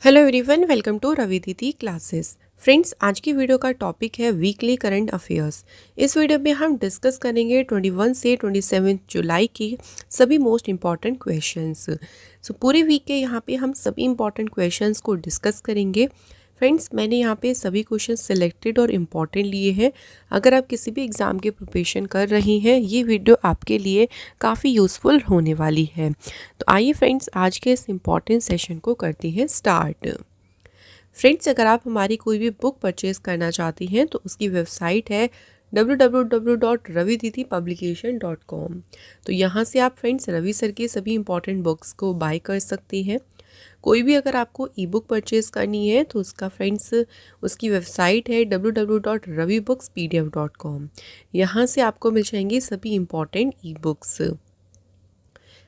Hello everyone, welcome to Ravi Didi classes. Friends, आज की video का टॉपिक है वीकली करंट अफेयर्स। इस वीडियो में हम डिस्कस करेंगे 21 से 27 जुलाई की सभी मोस्ट इम्पॉर्टेंट क्वेश्चंस। पूरे वीक के यहाँ पे हम सभी इम्पॉर्टेंट क्वेश्चंस को डिस्कस करेंगे। फ्रेंड्स, मैंने यहाँ पे सभी क्वेश्चन सिलेक्टेड और इम्पॉर्टेंट लिए हैं। अगर आप किसी भी एग्ज़ाम के प्रिपरेशन कर रही हैं, ये वीडियो आपके लिए काफ़ी यूज़फुल होने वाली है। तो आइए फ्रेंड्स, आज के इस इम्पॉर्टेंट सेशन को करते हैं स्टार्ट। फ्रेंड्स, अगर आप हमारी कोई भी बुक परचेज करना चाहती हैं तो उसकी वेबसाइट है www.raviditipublication.com। तो यहाँ से आप फ्रेंड्स रवि सर की सभी इंपॉर्टेंट बुक्स को बाय कर सकती हैं। कोई भी अगर आपको ई बुक परचेज करनी है तो उसका फ्रेंड्स उसकी वेबसाइट है www.ravibooks.pdf.com। यहाँ से आपको मिल जाएंगी सभी इंपॉर्टेंट ई बुक्स।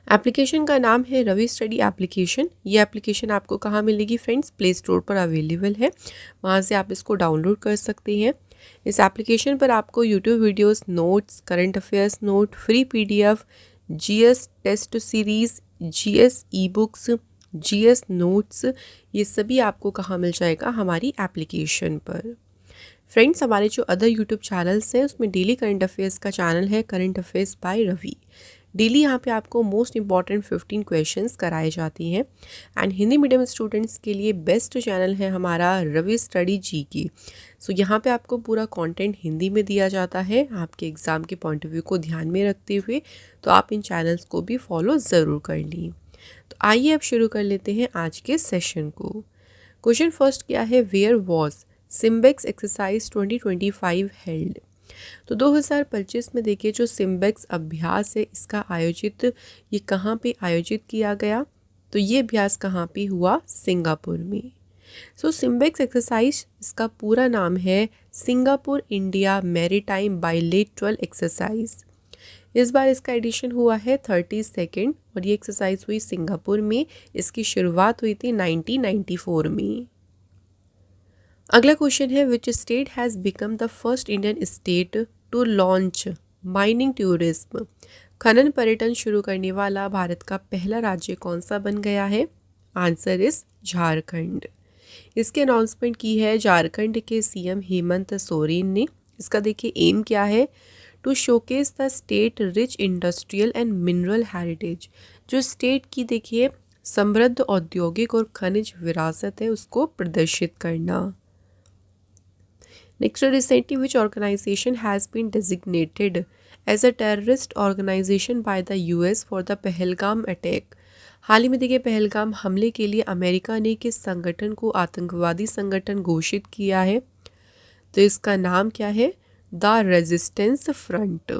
एप्लीकेशन का नाम है रवि स्टडी एप्लीकेशन। ये एप्लीकेशन आपको कहाँ मिलेगी फ्रेंड्स? प्ले स्टोर पर अवेलेबल है, वहाँ से आप इसको डाउनलोड कर सकते हैं। इस एप्लीकेशन पर आपको YouTube videos, notes, current affairs note, free PDF, GS test series, GS e books, GS notes, ये सभी आपको कहाँ मिल जाएगा? हमारी एप्लीकेशन पर। फ्रेंड्स, हमारे जो अदर यूट्यूब चैनल्स हैं उसमें डेली करंट अफेयर्स का चैनल है current affairs by Ravi. Daily यहाँ पे आपको मोस्ट इंपॉर्टेंट 15 क्वेश्चंस कराए जाती हैं। एंड हिंदी मीडियम स्टूडेंट्स के लिए बेस्ट चैनल है हमारा रवि स्टडी जी की। यहाँ पे आपको पूरा कंटेंट हिंदी में दिया जाता है आपके एग्ज़ाम के पॉइंट ऑफ व्यू को ध्यान में रखते हुए। तो आप इन चैनल्स को भी फॉलो ज़रूर कर लीं। तो आइए अब शुरू कर लेते हैं आज के सेशन को। क्वेश्चन फर्स्ट क्या है? Where was SIMBEX exercise 2025 held? तो 2025 में देखिए जो सिम्बेक्स अभ्यास है इसका आयोजित ये कहाँ पे आयोजित किया गया? तो ये अभ्यास कहाँ पे हुआ? सिंगापुर में। सिम्बेक्स एक्सरसाइज इसका पूरा नाम है Singapore India maritime bilateral exercise. इस बार इसका एडिशन हुआ है 32nd और ये एक्सरसाइज हुई सिंगापुर में। इसकी शुरुआत हुई थी 1994 में। अगला क्वेश्चन है which state has become the first Indian state to launch mining tourism? खनन पर्यटन शुरू करने वाला भारत का पहला राज्य कौन सा बन गया है? Answer is Jharkhand. इसकी अनाउंसमेंट की है झारखंड के सीएम हेमंत सोरेन ने। इसका देखिए एम क्या है? To showcase the state rich industrial and mineral heritage. जो स्टेट की देखिए समृद्ध औद्योगिक और खनिज विरासत है उसको प्रदर्शित करना। Next, recently, which organization has been designated as a terrorist organization by the US for the Pahalgam attack? हाल ही में देखिए पहलगाम हमले के लिए अमेरिका ने किस संगठन को आतंकवादी संगठन घोषित किया है? तो इसका नाम क्या है? The resistance front.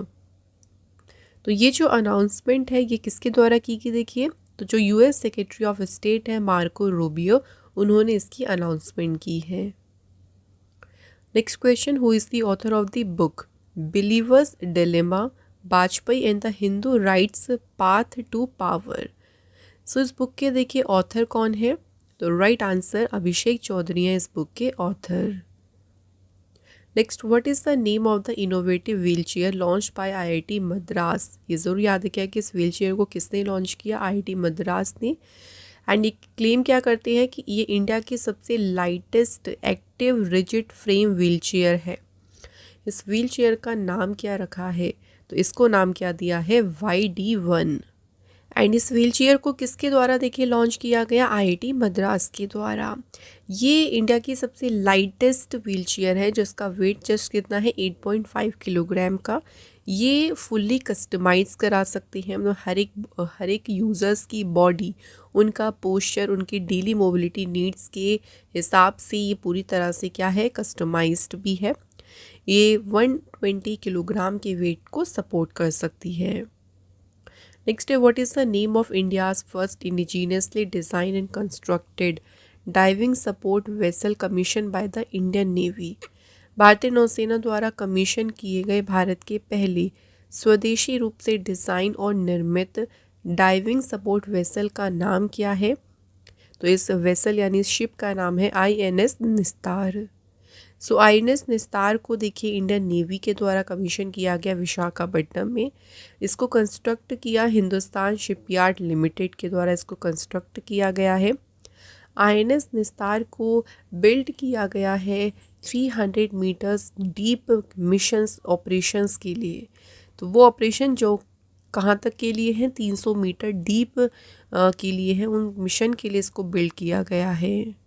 तो ये जो अनाउंसमेंट है ये किसके द्वारा की गई? देखिए तो जो यूएस सेक्रेटरी ऑफ स्टेट है मार्को रूबियो, उन्होंने इसकी अनाउंसमेंट की है। Next question, who is the author of the book believer's dilemma Vajpayee and the Hindu right's path to power? इस बुक के देखिए ऑथर कौन है? तो राइट आंसर अभिषेक चौधरी हैं इस बुक के author. Next, what is the name of the innovative wheel chair launch by IIT Madras? ये ज़रूर याद रखिए कि इस व्हील चेयर को किसने लॉन्च किया? आईआईटी मद्रास ने। एंड ये क्लेम क्या करते हैं कि ये इंडिया की सबसे lightest active rigid frame wheel chair है। इस व्हील चेयर का नाम क्या रखा है? तो इसको नाम क्या दिया है? YD1। एंड इस व्हील चेयर को किसके द्वारा देखिए लॉन्च किया गया? आईआईटी मद्रास के द्वारा। ये इंडिया की सबसे लाइटेस्ट व्हील चेयर है जिसका वेट जस्ट कितना है? 8.5 किलोग्राम का। ये फुल्ली कस्टमाइज करा सकते हैं मतलब हर एक यूज़र्स की बॉडी, उनका पोस्चर, उनकी डेली मोबिलिटी नीड्स के हिसाब से ये पूरी तरह से क्या है? कस्टमाइज्ड भी है। ये 120 किलोग्राम के वेट को सपोर्ट कर सकती है। नेक्स्ट है what is the name of India's first indigenously design and constructed diving support vessel commission by the Indian navy? भारतीय नौसेना द्वारा कमीशन किए गए भारत के पहले स्वदेशी रूप से डिज़ाइन और निर्मित डाइविंग सपोर्ट वेसल का नाम क्या है? तो इस वेसल यानी इस शिप का नाम है INS निस्तार। INS निस्तार को देखिए इंडियन नेवी के द्वारा कमीशन किया गया विशाखापट्टनम में। इसको कंस्ट्रक्ट किया हिंदुस्तान शिपयार्ड लिमिटेड के द्वारा इसको कंस्ट्रक्ट किया गया है। आईएनएस निस्तार को बिल्ड किया गया है 300 मीटर्स डीप मिशंस ऑपरेशंस के लिए। तो वो ऑपरेशन जो कहाँ तक के लिए हैं, 300 मीटर डीप के लिए हैं, उन मिशन के लिए इसको बिल्ड किया गया है।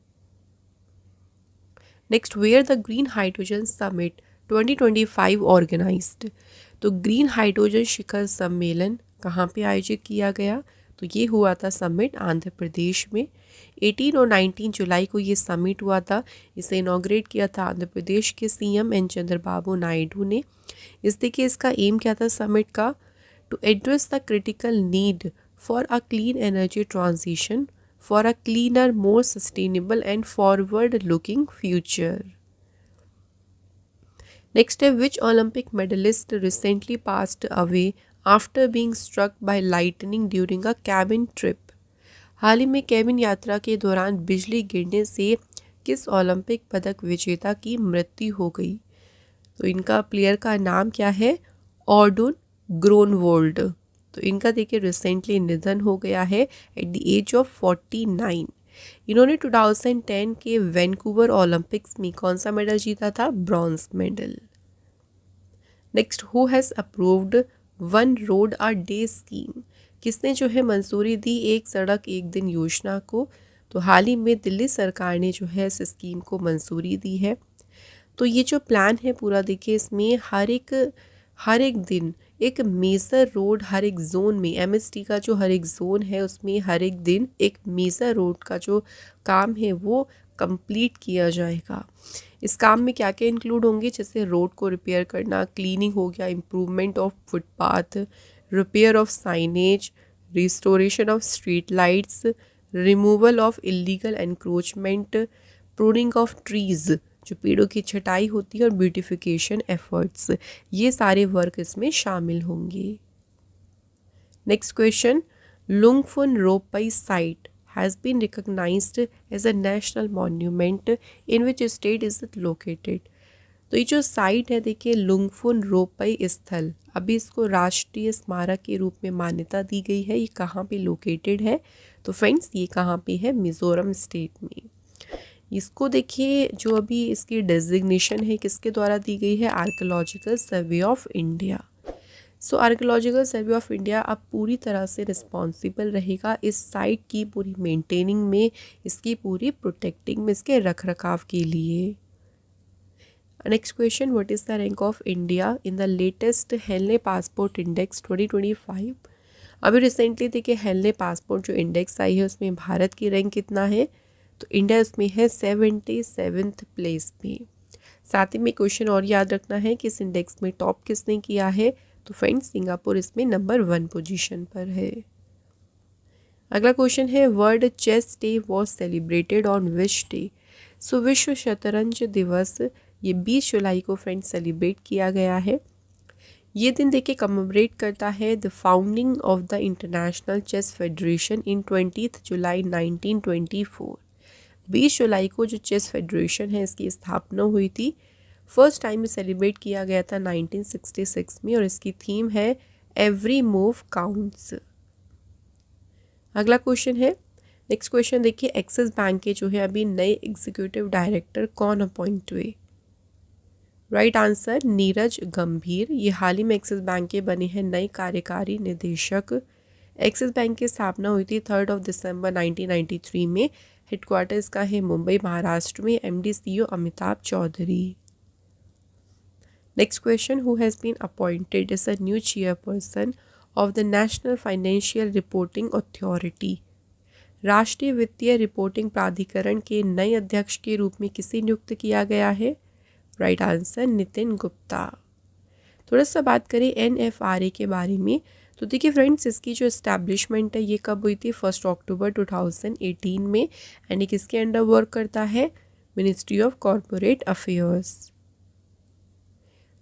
Next, where the green hydrogen summit 2025 organised. तो ग्रीन हाइड्रोजन शिखर सम्मेलन कहाँ पे आयोजित किया गया? तो ये हुआ था समिट आंध्र प्रदेश में। 18 और 19 जुलाई को ये समिट हुआ था। इसे इनॉग्रेट किया था आंध्र प्रदेश के सीएम एन चंद्रबाबू नायडू ने। देखिए इसका एम क्या था समिट का? To address the critical need for a clean energy transition for a cleaner, more sustainable and forward-looking future. Next, which Olympic medalist recently passed away after being struck by lightning during a cabin trip? हाल ही में cabin यात्रा के दौरान बिजली गिरने से किस Olympic पदक विजेता की मृत्यु हो गई? तो इनका प्लेयर का नाम क्या है? ऑर्डुन ग्रोनवोल्ड। तो इनका देखिए रिसेंटली निधन हो गया है एट द एज ऑफ 49। इन्होंने 2010 के वैंकूवर ओलंपिक्स में कौन सा मेडल जीता था? Bronze medal. Next, who has approved one road a day scheme? किसने जो है मंजूरी दी एक सड़क एक दिन योजना को? तो हाल ही में दिल्ली सरकार ने जो है इस स्कीम को मंजूरी दी है। तो ये जो प्लान है पूरा देखिए, इसमें हर एक दिन एक मेजर रोड हर एक जोन में, एमएसटी का जो हर एक जोन है उसमें हर एक दिन एक मेजर रोड का जो काम है वो कंप्लीट किया जाएगा। इस काम में क्या क्या इंक्लूड होंगे? जैसे रोड को रिपेयर करना, क्लीनिंग हो गया, improvement of footpath, repair of signage, restoration of street lights, removal of illegal encroachment, pruning of trees, जो पेड़ों की छटाई होती है, और ब्यूटिफिकेशन एफर्ट्स, ये सारे वर्क इसमें शामिल होंगे। Next question, Lungphun Ropui site has been recognised as a national monument in which state is it located? तो ये जो साइट है देखिए लुंगफुन रोपई स्थल, अभी इसको राष्ट्रीय स्मारक के रूप में मान्यता दी गई है। ये कहाँ पे लोकेटेड है? तो फ्रेंड्स ये कहाँ पे है? मिज़ोरम स्टेट में। इसको देखिए जो अभी इसकी डेजिग्नेशन है किसके द्वारा दी गई है? Archaeological survey of India. So archaeological survey of India अब पूरी तरह से रिस्पॉन्सिबल रहेगा इस साइट की पूरी मेंटेनिंग में, इसकी पूरी प्रोटेक्टिंग में, इसके रख रखाव के लिए। Next question, what is the rank of India in the latest Henley passport index 2025? अभी रिसेंटली देखिए हेनले पासपोर्ट जो इंडेक्स आई है उसमें भारत की रैंक कितना है? तो इंडिया उसमें है 77th प्लेस पे। साथ ही में क्वेश्चन और याद रखना है कि इस इंडेक्स में टॉप किसने किया है? तो फ्रेंड्स सिंगापुर इसमें नंबर 1 पोजीशन पर है। अगला क्वेश्चन है, world chess day was celebrated on which day? So विश्व शतरंज दिवस ये 20 जुलाई को फ्रेंड्स सेलिब्रेट किया गया है। ये दिन देखिए कमेमोरेट करता है the founding of the international chess federation in 20 July 1924। 20 जुलाई को जो चेस फेडरेशन है इसकी स्थापना हुई थी। फर्स्ट टाइम सेलिब्रेट किया गया था 1966 में, और इसकी थीम है एवरी मूव काउंट्स। अगला क्वेश्चन है, नेक्स्ट क्वेश्चन देखिए, एक्सिस बैंक के जो है अभी नए एग्जीक्यूटिव डायरेक्टर कौन अपॉइंट हुए? राइट आंसर नीरज गंभीर। ये हाल ही में एक्सिस बैंक के बने हैं नए कार्यकारी निदेशक। एक्सिस बैंक की स्थापना हुई थी 3 दिसंबर 1993 में। हेडक्वार्टर इसका है मुंबई महाराष्ट्र में। MD CEO Amitabh Chaudhary. Next question, who has been appointed as a new chairperson of the national financial reporting authority? राष्ट्रीय वित्तीय रिपोर्टिंग प्राधिकरण के नए अध्यक्ष के रूप में किसे नियुक्त किया गया है? Right answer Nitin Gupta. थोड़ा सा बात करें एनएफआरए के बारे में। तो देखिए फ्रेंड्स इसकी जो इस्टेब्लिशमेंट है ये कब हुई थी? 1 अक्टूबर 2018 में। एंड ये किसके अंडर वर्क करता है? Ministry of corporate affairs.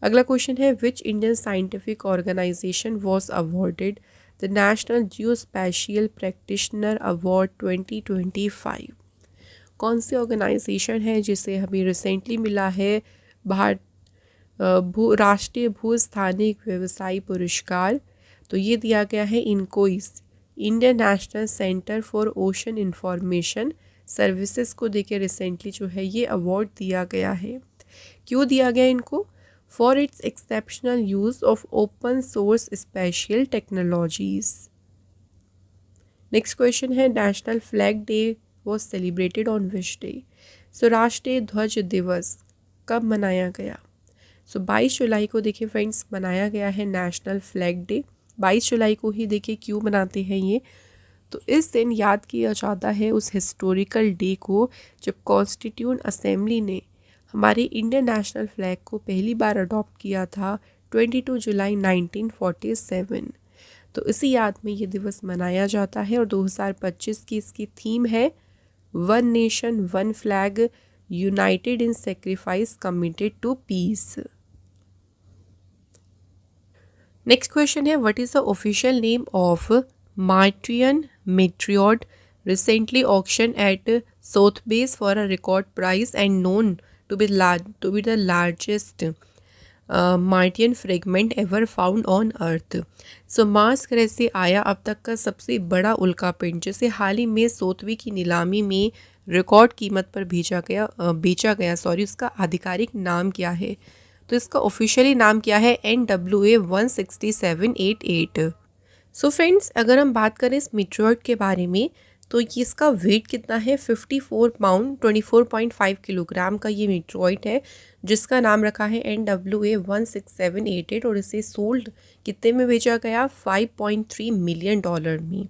अगला क्वेश्चन है, which Indian scientific organisation was awarded the national geospatial practitioner award 2025? कौन सी ऑर्गेनाइजेशन है जिसे हमें रिसेंटली मिला है राष्ट्रीय भूस्थानिक व्यवसायी पुरस्कार? तो ये दिया गया है INCOIS, Indian national centre for ocean information services को देखिए रिसेंटली जो है ये अवार्ड दिया गया है। क्यों दिया गया इनको? For its exceptional use of open source spatial technologies. Next question है national flag day was celebrated on which day? So राष्ट्रीय ध्वज दिवस कब मनाया गया? सो 22 जुलाई को देखिए फ्रेंड्स मनाया गया है नेशनल फ्लैग डे। 22 जुलाई को ही देखिए क्यों मनाते हैं ये? तो इस दिन याद किया जाता है उस हिस्टोरिकल डे को जब कॉन्स्टिट्यूंट असेंबली ने हमारे इंडियन नेशनल फ्लैग को पहली बार अडॉप्ट किया था 22 जुलाई 1947। तो इसी याद में ये दिवस मनाया जाता है और 2025 की इसकी थीम है one nation one flag united in sacrifice committed to peace. Next question है what is the official name of Martian meteorite recently auction at Sotheby's for a record price and known to be the largest Martian fragment ever found on earth. So Mars ग्रह से आया अब तक का सबसे बड़ा उल्कापिंड जिसे हाल ही में सोथवी की नीलामी में रिकॉर्ड कीमत पर बेचा गया उसका आधिकारिक नाम क्या है? तो इसका ऑफिशियली नाम क्या है? NWA 16788। सो फ्रेंड्स अगर हम बात करें इस मीटरॉइड के बारे में तो ये इसका वेट कितना है? 54 पाउंड 24.5 किलोग्राम का ये मीटरॉइड है जिसका नाम रखा है NWA 16788 और इसे सोल्ड कितने में बेचा गया? $5.3 मिलियन में।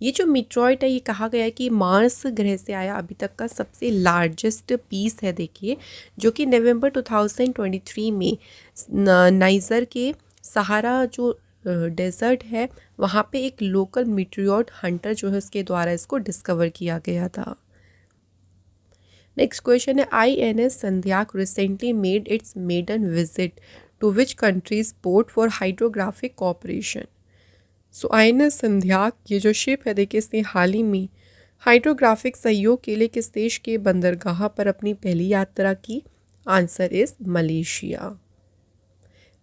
ये जो मीटरॉइड है ये कहा गया है कि मार्स ग्रह से आया अभी तक का सबसे लार्जेस्ट पीस है देखिए, जो कि नवंबर 2023 में नाइजर के सहारा जो डेजर्ट है वहाँ पे एक लोकल मीटरॉइड हंटर जो है उसके द्वारा इसको डिस्कवर किया गया था। नेक्स्ट क्वेश्चन है INS Sandhayak recently made its maiden visit to which countries port for hydrographic cooperation? So INS Sandhayak ये जो शिप है देखिए इसने हाल ही में हाइड्रोग्राफिक सहयोग के लिए किस देश के बंदरगाह पर अपनी पहली यात्रा की? Answer is Malaysia.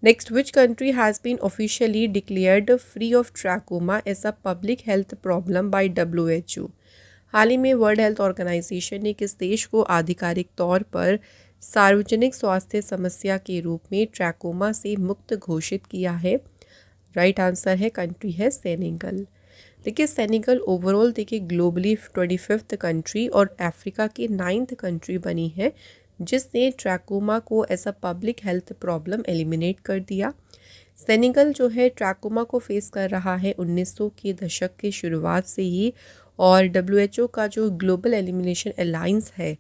Next which country has been officially declared free of trachoma as a public health problem by WHO? हाल ही में वर्ल्ड हेल्थ ऑर्गेनाइजेशन ने किस देश को आधिकारिक तौर पर सार्वजनिक स्वास्थ्य समस्या के रूप में ट्रैकोमा से मुक्त घोषित किया है? राइट आंसर है कंट्री है सेनेगल। देखिए सेनेगल ओवरऑल देखिए ग्लोबली 25th कंट्री और अफ्रीका की 9th कंट्री बनी है जिसने ट्रैकोमा को as a public health problem eliminate कर दिया। सेनेगल जो है ट्रैकोमा को फेस कर रहा है 1900 के दशक की शुरुआत से ही और WHO का जो ग्लोबल एलिमिनेशन अलायंस है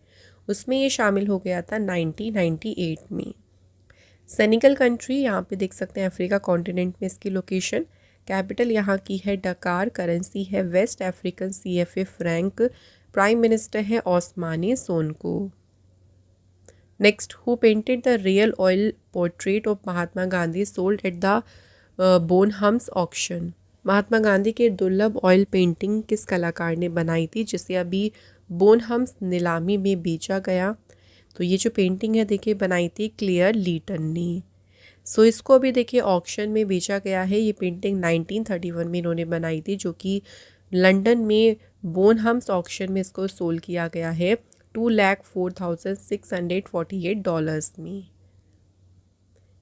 उसमें ये शामिल हो गया था 1998 में। सेनेगल कंट्री यहाँ पे देख सकते हैं अफ्रीका कॉन्टिनेंट में इसकी लोकेशन। कैपिटल यहाँ की है डकार, करेंसी है west African CFA franc, prime minister है Ousmane Sonko. Next who painted the real oil portrait of Mahatma Gandhi sold at the Bonhams auction? Mahatma Gandhi के दुर्लभ ऑयल पेंटिंग किस कलाकार ने बनाई थी जिसे अभी बोनहम्स नीलामी में बेचा गया? तो ये जो पेंटिंग है देखिए बनाई थी क्लियर लीटन ने। सो इसको अभी देखिए ऑक्शन में बेचा गया है। ये पेंटिंग 1931 में इन्होंने बनाई थी जो कि लंदन में बोनहम्स ऑक्शन में इसको सोल्ड किया गया है $2,04,648 में।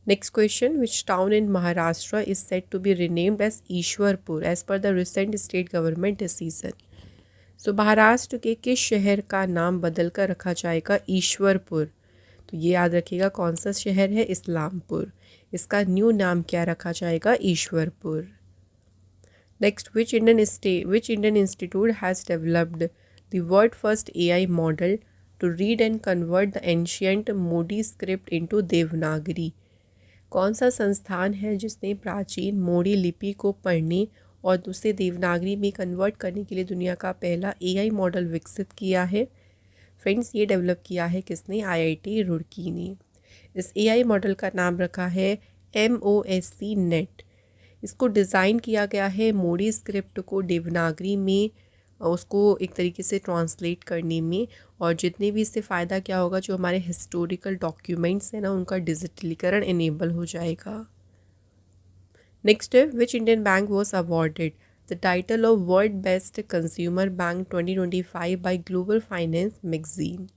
Next question which town in Maharashtra is set to be renamed as Ishwarpur as per the recent state government decision? So Maharashtra के किस शहर का नाम बदलकर रखा जाएगा? ईश्वरपुर। तो ये याद रखिएगा कौन सा शहर है? इस्लामपुर। इसका न्यू नाम क्या रखा जाएगा? Ishwarpur. Next which Indian institute has developed the world first AI model to read and convert the ancient Modi script into Devanagari? कौन सा संस्थान है जिसने प्राचीन मोडी लिपि को पढ़ने और उसे देवनागरी में कन्वर्ट करने के लिए दुनिया का पहला AI मॉडल विकसित किया है? फ्रेंड्स ये डेवलप किया है किसने? IIT रुड़की ने। इस AI मॉडल का नाम रखा है MOSC नेट। इसको डिज़ाइन किया गया है मोडी स्क्रिप्ट को देवनागरी में उसको एक तरीके से ट्रांसलेट करने में, और जितने भी इससे फ़ायदा क्या होगा, जो हमारे हिस्टोरिकल डॉक्यूमेंट्स हैं ना उनका डिजिटलीकरण इनेबल हो जाएगा। नेक्स्ट है which Indian bank was awarded the title of world best consumer bank 2025 by global finance magazine.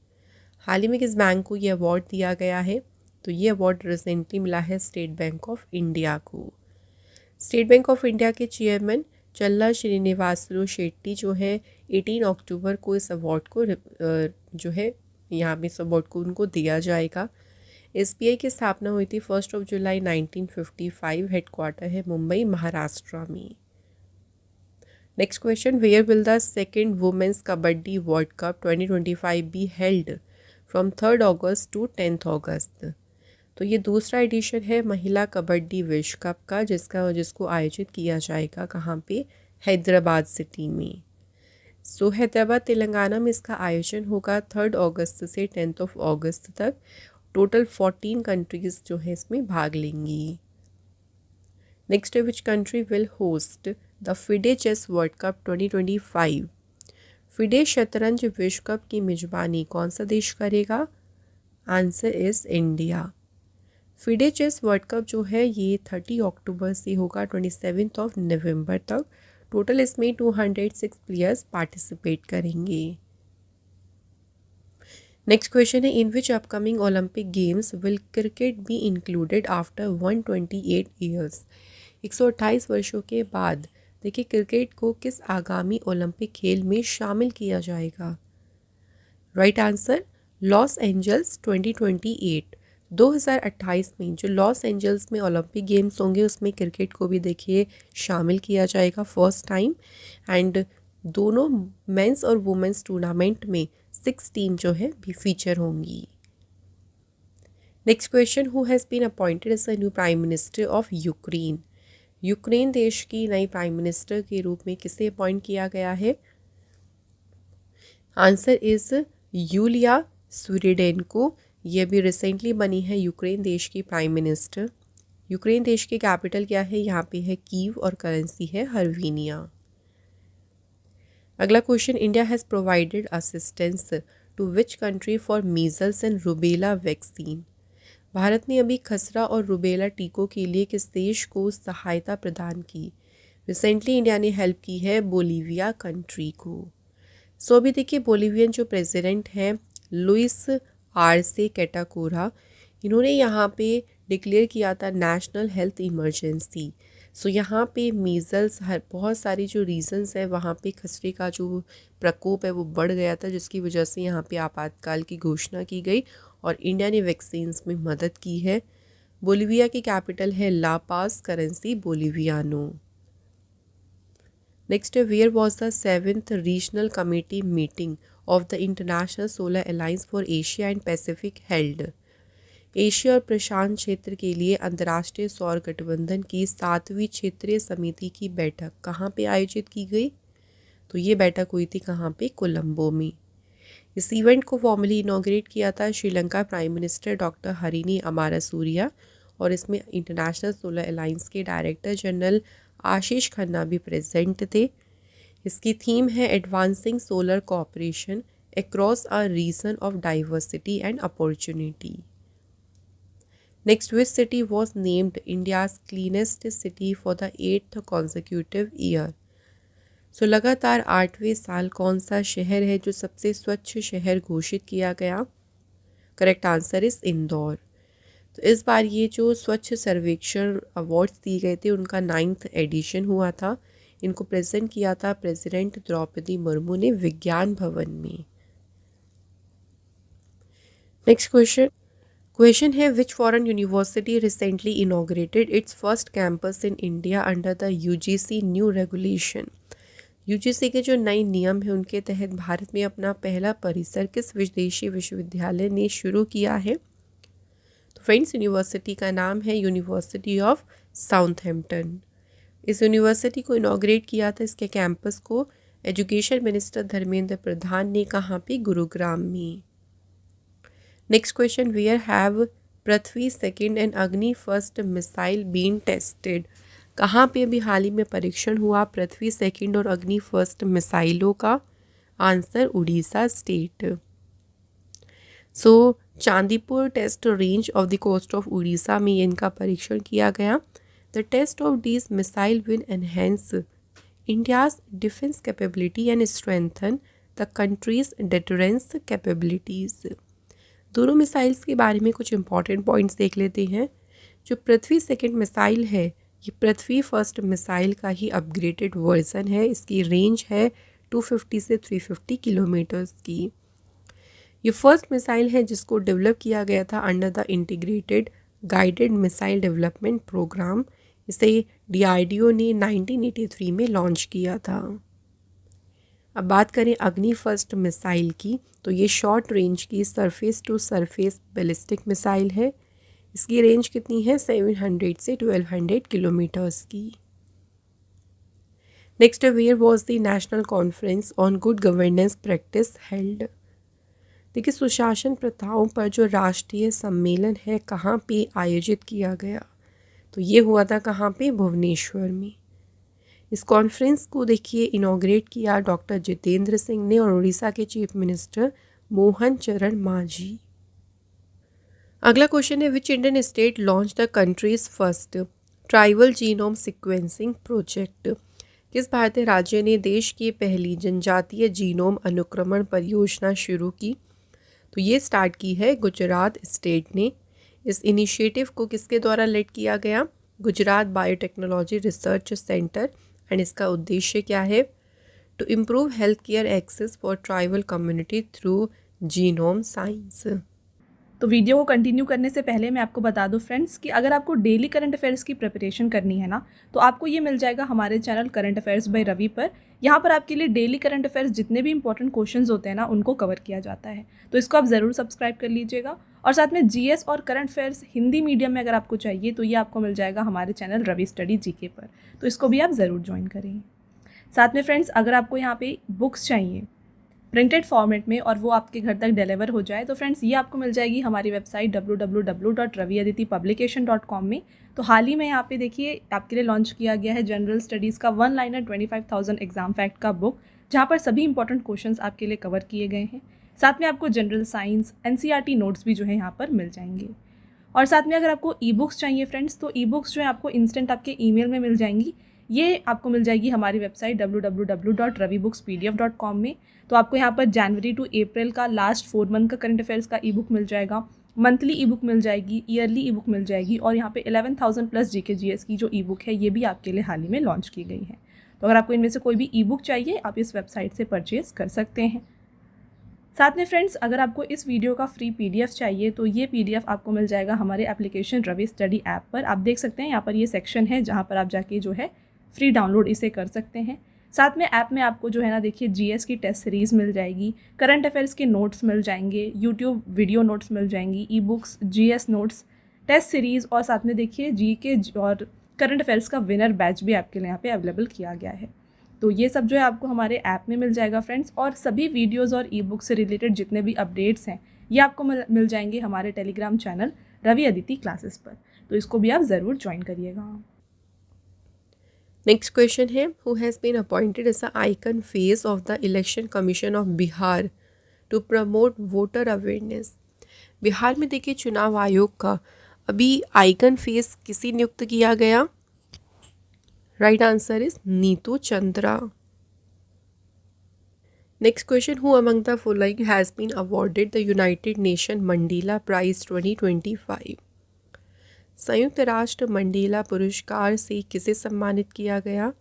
हाल ही में किस बैंक को ये अवार्ड दिया गया है? तो ये अवार्ड रिसेंटली मिला है स्टेट बैंक ऑफ इंडिया को। स्टेट बैंक ऑफ इंडिया के चेयरमैन चल्ला श्रीनिवासलू शेट्टी जो है 18 अक्टूबर को इस अवार्ड को जो है यहाँ पे इस अवार्ड को उनको दिया जाएगा। एसबीआई की स्थापना हुई थी 1 जुलाई 1955। हेडक्वार्टर है मुंबई महाराष्ट्र में। Next question, where will the second women's kabaddi world cup 2025 be held from 3 August to 10 August. तो ये दूसरा एडिशन है महिला कबड्डी विश्व कप का जिसको आयोजित किया जाएगा कहाँ पे? हैदराबाद सिटी में। सो हैदराबाद तेलंगाना में इसका आयोजन होगा 3 अगस्त से 10 अगस्त तक। टोटल 14 कंट्रीज जो है इसमें भाग लेंगी। नेक्स्ट है, which country will host the FIDE chess world cup 2025। FIDE शतरंज विश्व कप की मेजबानी कौन सा देश करेगा? Answer is India. FIDE chess world cup जो है ये 30 अक्टूबर से होगा 27 नवंबर तक। टोटल इसमें 206 प्लेयर्स पार्टिसिपेट करेंगे। नेक्स्ट क्वेश्चन है, in which upcoming Olympic games will cricket be included after 128 years. 128 वर्षों के बाद देखिए क्रिकेट को किस आगामी ओलंपिक खेल में शामिल किया जाएगा? Right answer, Los Angeles 2028। 2028 में जो लॉस एंजल्स में ओलंपिक गेम्स होंगे उसमें क्रिकेट को भी देखिए शामिल किया जाएगा फर्स्ट टाइम। एंड दोनों मेंस और वुमेन्स टूर्नामेंट में 6 टीम जो है भी फीचर होंगी। Next question, who has been appointed as the new prime minister of Ukraine. Ukraine देश की नई प्राइम मिनिस्टर के रूप में किसे अपॉइंट किया गया है? Answer is Yulia Svyrydenko. ये भी रिसेंटली बनी है यूक्रेन देश की प्राइम मिनिस्टर। यूक्रेन देश की कैपिटल क्या है? यहाँ पे है कीव और करेंसी है हर्विनिया। अगला question, India has provided assistance to which country for measles and rubella vaccine. Bharat ने अभी खसरा और रुबेला टीकों के लिए किस देश को सहायता प्रदान की? रिसेंटली इंडिया ने हेल्प की है बोलीविया कंट्री को। सो अभी देखिए बोलीवियन जो प्रेसिडेंट हैं लुइस आर्से कैटाकोरा, इन्होंने यहाँ पे डिक्लेयर किया था नेशनल हेल्थ इमरजेंसी। सो यहाँ पे मीज़ल्स बहुत सारी जो रीजंस है वहाँ पे खसरे का जो प्रकोप है वो बढ़ गया था, जिसकी वजह से यहाँ पे आपातकाल की घोषणा की गई और इंडिया ने वैक्सीन्स में मदद की है। बोलीविया की कैपिटल है La Paz, currency boliviano. Next, where was the 7th regional committee meeting of the international solar alliance for Asia and Pacific held. Asia और प्रशांत क्षेत्र के लिए अंतर्राष्ट्रीय सौर गठबंधन की 7वीं क्षेत्रीय समिति की बैठक कहाँ पे आयोजित की गई? तो ये बैठक हुई थी कहाँ पे? कोलंबो में। इस इवेंट को फॉर्मली इनॉग्रेट किया था Sri Lanka prime minister doctor Harini Amarasuriya और इसमें इंटरनेशनल सोलर अलायंस के डायरेक्टर जनरल आशीष खन्ना भी प्रेजेंट थे। इसकी थीम है advancing solar cooperation across a region of diversity and opportunity. Next, which city was named India's cleanest city for the 8th consecutive year. So लगातार 8वें साल कौन सा शहर है जो सबसे स्वच्छ शहर घोषित किया गया? Correct answer is Indore. तो इस बार ये जो स्वच्छ सर्वेक्षण अवार्ड्स दिए गए थे उनका 9th एडिशन हुआ था। इनको प्रेजेंट किया था प्रेसिडेंट द्रौपदी मुर्मू ने विज्ञान भवन में। नेक्स्ट क्वेश्चन है, which foreign university recently inaugurated its first campus in India under the UGC new regulation. UGC के जो नए नियम हैं उनके तहत भारत में अपना पहला परिसर किस विदेशी विश्वविद्यालय ने शुरू किया है? तो फ्रेंड्स, यूनिवर्सिटी का नाम है यूनिवर्सिटी ऑफ साउथहैम्पटन। इस यूनिवर्सिटी को इनॉग्रेट किया था, इसके कैंपस को एजुकेशन मिनिस्टर धर्मेंद्र प्रधान ने कहाँ पे? गुरुग्राम में। Next question, where have Prithvi second and Agni first missile been tested. कहाँ पे अभी हाल ही में परीक्षण हुआ पृथ्वी सेकेंड और अग्नि फर्स्ट मिसाइलों का? Answer Odisha state. So Chandipur test range off the coast of Odisha में इनका परीक्षण किया गया। The test of these missile will enhance India's defense capability and strengthen the country's deterrence capabilities। दोनों मिसाइल्स के बारे में कुछ इंपॉर्टेंट पॉइंट्स देख लेते हैं। जो पृथ्वी सेकंड मिसाइल है ये पृथ्वी फर्स्ट मिसाइल का ही अपग्रेडेड वर्जन है। इसकी रेंज है 250 से 350 किलोमीटर्स की। ये फर्स्ट मिसाइल है जिसको डेवलप किया गया था under the integrated guided missile development programme. इसे DRDO ने 1983 में लॉन्च किया था। अब बात करें अग्नि फर्स्ट मिसाइल की, तो ये शॉर्ट रेंज की surface to surface ballistic missile है। इसकी रेंज कितनी है 700 से 1200 किलोमीटर्स की। Next, where was the national conference on good governance practice held. देखिए, सुशासन प्रथाओं पर जो राष्ट्रीय सम्मेलन है कहाँ पे आयोजित किया गया, तो ये हुआ था कहाँ पे, भुवनेश्वर में। इस कॉन्फ्रेंस को देखिए इनॉग्रेट किया डॉक्टर जितेंद्र सिंह ने और उड़ीसा के चीफ मिनिस्टर मोहन चरण मांझी। अगला क्वेश्चन है, which Indian state launch the countries first tribal genome sequencing project. किस भारतीय राज्य ने देश की पहली जनजातीय जीनोम अनुक्रमण परियोजना शुरू की, तो ये स्टार्ट की है गुजरात स्टेट ने। इस इनिशिएटिव को किसके द्वारा लेड किया गया, Gujarat biotechnology research centre. And इसका उद्देश्य क्या है, to improve health care access for tribal community through genome science. तो वीडियो को कंटिन्यू करने से पहले मैं आपको बता दूं फ्रेंड्स कि अगर आपको डेली करंट अफेयर्स की प्रिपरेशन करनी है ना, तो आपको ये मिल जाएगा हमारे channel current affairs by Ravi पर। यहाँ पर आपके लिए डेली करंट अफेयर्स जितने भी इंपॉर्टेंट क्वेश्चंस होते हैं ना उनको कवर किया जाता है। तो इसको आप ज़रूर सब्सक्राइब कर लीजिएगा। और साथ में GS और करंट अफेयर्स हिंदी मीडियम में अगर आपको चाहिए तो ये आपको मिल जाएगा हमारे चैनल रवि स्टडी GK पर। तो इसको भी आप ज़रूर ज्वाइन करें। साथ में फ्रेंड्स, अगर आपको यहाँ पे बुक्स चाहिए प्रिंटेड फॉर्मेट में और वो आपके घर तक डिलीवर हो जाए, तो फ्रेंड्स ये आपको मिल जाएगी हमारी वेबसाइट www.raviaditipublication.com में। तो हाल ही में यहाँ पे देखिए आपके लिए लॉन्च किया गया है जनरल स्टडीज़ का 1 लाइनर 25,000 एग्जाम फैक्ट का बुक, जहाँ पर सभी इंपॉर्टेंट क्वेश्चंस आपके लिए कवर किए गए हैं। साथ में आपको जनरल साइंस NCERT नोट्स भी जो है यहाँ पर मिल जाएंगे। और साथ में अगर आपको ई बुक्स चाहिए फ्रेंड्स, तो ई बुक्स जो है आपको इंस्टेंट आपके ईमेल में मिल जाएंगी। ये आपको मिल जाएगी हमारी वेबसाइट www.ravibookspdf.com में। तो आपको यहाँ पर जनवरी टू अप्रैल का लास्ट 4 मंथ का करंट अफेयर्स का ई बुक मिल जाएगा, मंथली ई बुक मिल जाएगी, ईयरली ई बुक मिल जाएगी, और यहाँ पे 11,000 प्लस GK GS की जो ई बुक है ये भी आपके लिए हाल ही में लॉन्च की गई है। तो अगर आपको इनमें से कोई भी ई बुक चाहिए आप इस वेबसाइट से परचेज कर सकते हैं। साथ में फ्रेंड्स, अगर आपको इस वीडियो का फ्री PDF चाहिए तो ये PDF आपको मिल जाएगा हमारे एप्लीकेशन रवि स्टडी ऐप पर। आप देख सकते हैं यहाँ पर ये सेक्शन है जहाँ पर आप जाके जो है फ्री डाउनलोड इसे कर सकते हैं। साथ में ऐप में आपको जो है ना देखिए GS की टेस्ट सीरीज़ मिल जाएगी, करंट अफेयर्स के नोट्स मिल जाएंगे, YouTube वीडियो नोट्स मिल जाएंगी, e books, GS notes, test series, और साथ में देखिए GK और करंट अफेयर्स का विनर बैच भी आपके लिए यहाँ पे अवेलेबल किया गया है। तो ये सब जो है आपको हमारे ऐप में मिल जाएगा फ्रेंड्स। और सभी वीडियोज़ और ई बुक से रिलेटेड जितने भी अपडेट्स हैं ये आपको मिल जाएंगे हमारे Telegram channel Ravi Aditi classes पर। तो इसको भी आप ज़रूर ज्वाइन करिएगा। नेक्स्ट क्वेश्चन है, who has been appointed as the icon face of the election commission of Bihar to promote voter awareness. Bihar में देखिए चुनाव आयोग का अभी आइकन फेस किसी नियुक्त किया गया, right answer is Neetu Chandra. Next question, who among the following has been awarded the united nation Mandela prize 2025। संयुक्त राष्ट्र मंडेला पुरस्कार से किसे सम्मानित किया गया,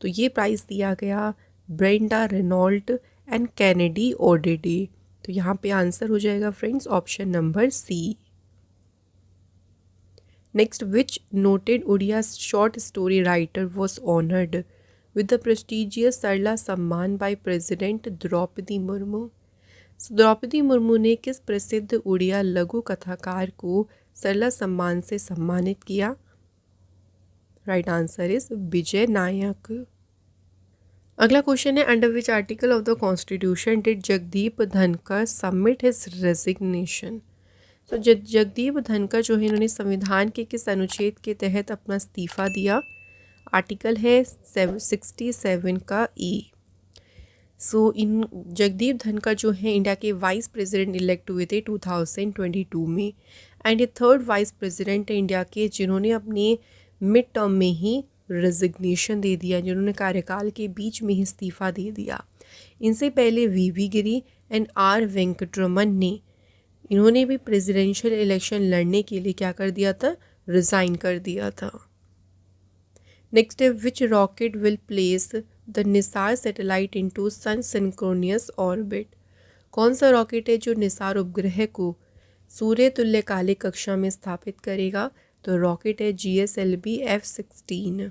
तो ये प्राइज़ दिया गया Brenda Reynolds and Kennedy Odede. तो यहाँ पे आंसर हो जाएगा friends option number C। Next, which noted Odia short story writer was honoured with the prestigious Sarala Samman by president Droupadi Murmu. Droupadi Murmu ने किस प्रसिद्ध उड़िया लघु कथाकार को सरला सम्मान से सम्मानित किया, राइट आंसर इज विजय नायक। अगला क्वेश्चन है, under which article of the constitution did Jagdeep Dhankhar submit his resignation. तो जगदीप धनखड़ जो है इन्होंने संविधान के किस अनुच्छेद के तहत अपना इस्तीफा दिया, आर्टिकल है 67 का E। सो इन जगदीप धनखड़ जो है इंडिया के वाइस प्रेसिडेंट इलेक्ट हुए थे 2022 में, एंड ये 3rd वाइस प्रेसिडेंट है इंडिया के जिन्होंने अपने मिड टर्म में ही रेजिग्नेशन दे दिया, जिन्होंने कार्यकाल के बीच में ही इस्तीफ़ा दे दिया। इनसे पहले वीवी गिरी एंड आर वेंकटरमन ने, इन्होंने भी प्रेसिडेंशियल इलेक्शन लड़ने के लिए क्या कर दिया था, रिज़ाइन कर दिया था। नेक्स्ट है which rocket will place the NISAR satellite into sun synchronous orbit. कौन सा रॉकेट है जो निसार उपग्रह को सूर्य तुल्य काले कक्षा में स्थापित करेगा? तो रॉकेट है GSLV F-16।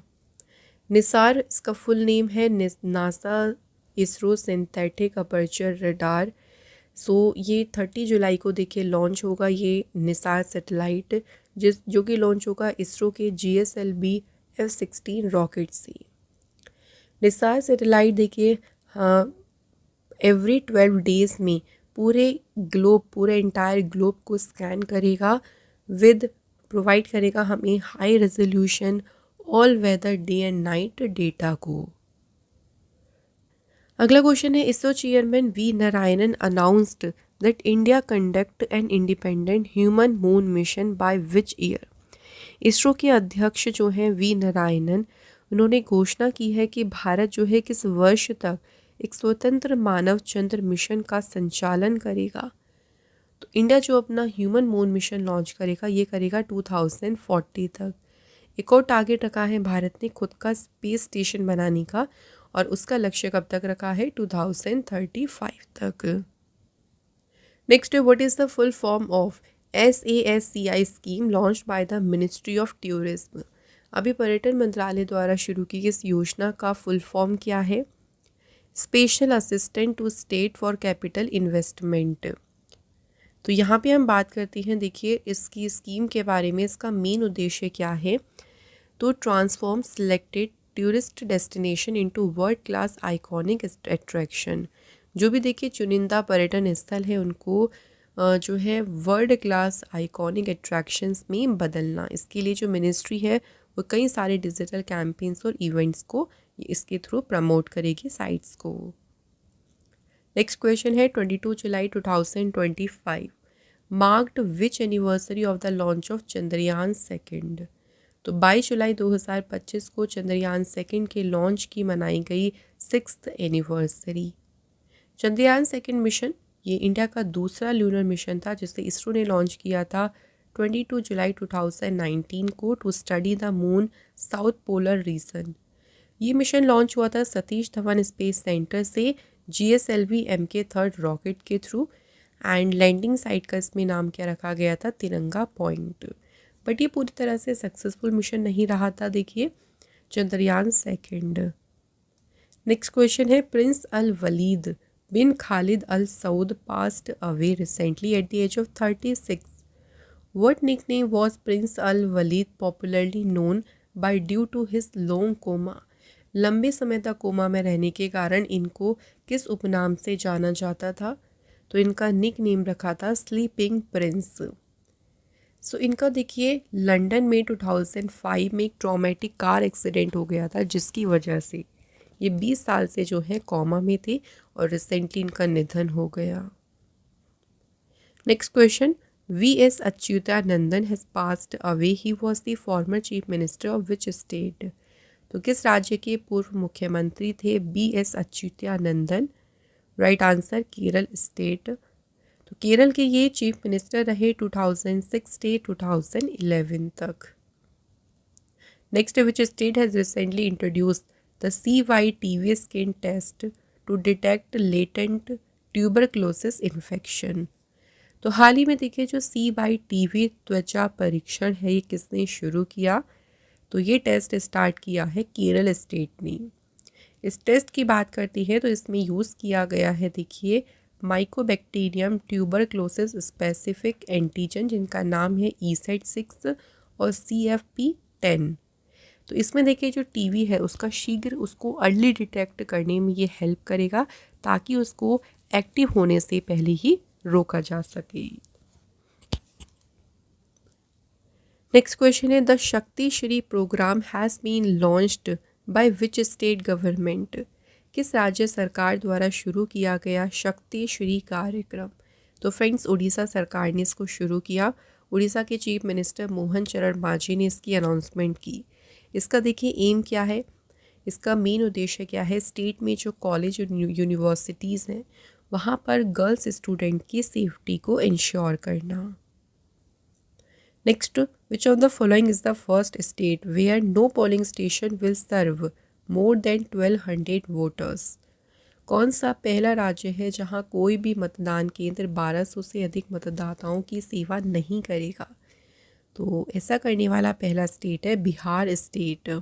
निसार इसका फुल नेम है NASA ISRO synthetic aperture radar. ये 30 जुलाई को देखिए लॉन्च होगा ये निसार सैटेलाइट, जो कि लॉन्च होगा इसरो के GSLV F-16 रॉकेट से। निसार सैटेलाइट देखिए एवरी 12 डेज़ में पूरे इंटायर ग्लोब को स्कैन करेगा, प्रोवाइड करेगा हमें high resolution all weather day and night data को। अगला क्वेश्चन है ISRO chairman V Narayanan announced that India conduct an independent human moon mission by which year. ISRO के अध्यक्ष जो हैं वी नारायणन, उन्होंने घोषणा की है कि भारत जो है किस वर्ष तक एक स्वतंत्र मानव चंद्र मिशन का संचालन करेगा। तो इंडिया जो अपना ह्यूमन मून मिशन लॉन्च करेगा ये करेगा 2040 तक। एक और टारगेट रखा है भारत ने खुद का स्पेस स्टेशन बनाने का, और उसका लक्ष्य कब तक रखा है, 2035 तक। Next, what is the full form of SASCI scheme launch by the ministry of tourism. अभी पर्यटन मंत्रालय द्वारा शुरू की इस योजना का फुल फॉर्म क्या है? Special assistant to state for capital investment. तो यहाँ पे हम बात करते हैं, देखिए इसकी स्कीम के बारे में। इसका मेन उद्देश्य क्या है? तो transform selected tourist destination into world class iconic attraction. जो भी देखिए चुनिंदा पर्यटन स्थल है उनको जो है वर्ल्ड क्लास आइकॉनिक अट्रैक्शंस में बदलना। इसके लिए जो मिनिस्ट्री है वो कई सारे डिजिटल कैंपेन्स और इवेंट्स को इसके थ्रू प्रमोट करेगी साइट्स को। नेक्स्ट क्वेश्चन है 22 जुलाई 2025 marked which anniversary of the launch of Chandrayaan second. तो 22 जुलाई 2025 को चंद्रयान सेकेंड के लॉन्च की मनाई गई 6th anniversary. Chandrayaan second mission ये इंडिया का दूसरा ल्यूनर मिशन था जिसे इसरो ने लॉन्च किया था 22 जुलाई 2019 को to study the moon south polar region. ये मिशन लॉन्च हुआ था सतीश धवन स्पेस सेंटर से GSLV MK 3 रॉकेट के थ्रू, एंड लैंडिंग साइट का इसमें नाम क्या रखा गया था, तिरंगा पॉइंट। बट ये पूरी तरह से सक्सेसफुल मिशन नहीं रहा था, देखिए चंद्रयान सेकेंड। नेक्स्ट क्वेश्चन है prince Al Waleed bin Khalid Al Saud passed away recently at the age of 36। What nickname was prince Al Waleed popularly known by due to his long coma. लंबे समय तक coma में रहने के कारण इनको किस उपनाम से जाना जाता था? तो इनका निक नेम रखा था स्लीपिंग प्रिंस। इनका देखिए लंदन में 2005 में एक ट्रॉमेटिक कार एक्सीडेंट हो गया था जिसकी वजह से ये 20 साल से जो है कोमा में थे और रिसेंटली इनका निधन हो गया। Next question VS Achuthanandan has passed away, he was the former chief minister of which state. तो किस राज्य के पूर्व मुख्यमंत्री थे BS Achuthanandan? Right answer Kerala state. तो केरल के ये चीफ मिनिस्टर रहे 2006 से 2011 तक। Next, which state has recently introduced the CYTV skin test to detect latent tuberculosis infection. तो हाल ही में देखिए जो CYTV त्वचा परीक्षण है ये किसने शुरू किया? तो ये टेस्ट स्टार्ट किया है केरल स्टेट ने। इस टेस्ट की बात करती है तो इसमें यूज़ किया गया है, देखिए माइकोबैक्टीरियम ट्यूबरक्लोसिस स्पेसिफिक एंटीजन जिनका नाम है ESET6 और CFP10। तो इसमें देखिए जो टीवी है उसका शीघ्र उसको अर्ली डिटेक्ट करने में ये हेल्प करेगा ताकि उसको एक्टिव होने से पहले ही रोका जा सके। नेक्स्ट क्वेश्चन है the Shakti Shri programme has been launched by which state government. किस राज्य सरकार द्वारा शुरू किया गया शक्ति श्री कार्यक्रम? तो फ्रेंड्स उड़ीसा सरकार ने इसको शुरू किया। उड़ीसा के चीफ मिनिस्टर मोहन चरण मांझी ने इसकी अनाउंसमेंट की। इसका देखिए एम क्या है, इसका मेन उद्देश्य क्या है, स्टेट में जो कॉलेज और यूनिवर्सिटीज़ हैं वहाँ पर गर्ल्स स्टूडेंट की सेफ्टी को इंश्योर करना। Next, which of the following is the first state where no polling station will serve more than 1200 voters. कौन सा पहला राज्य है जहां कोई भी मतदान केंद्र 1200 से अधिक मतदाताओं की सेवा नहीं करेगा? तो ऐसा करने वाला पहला स्टेट है बिहार स्टेट।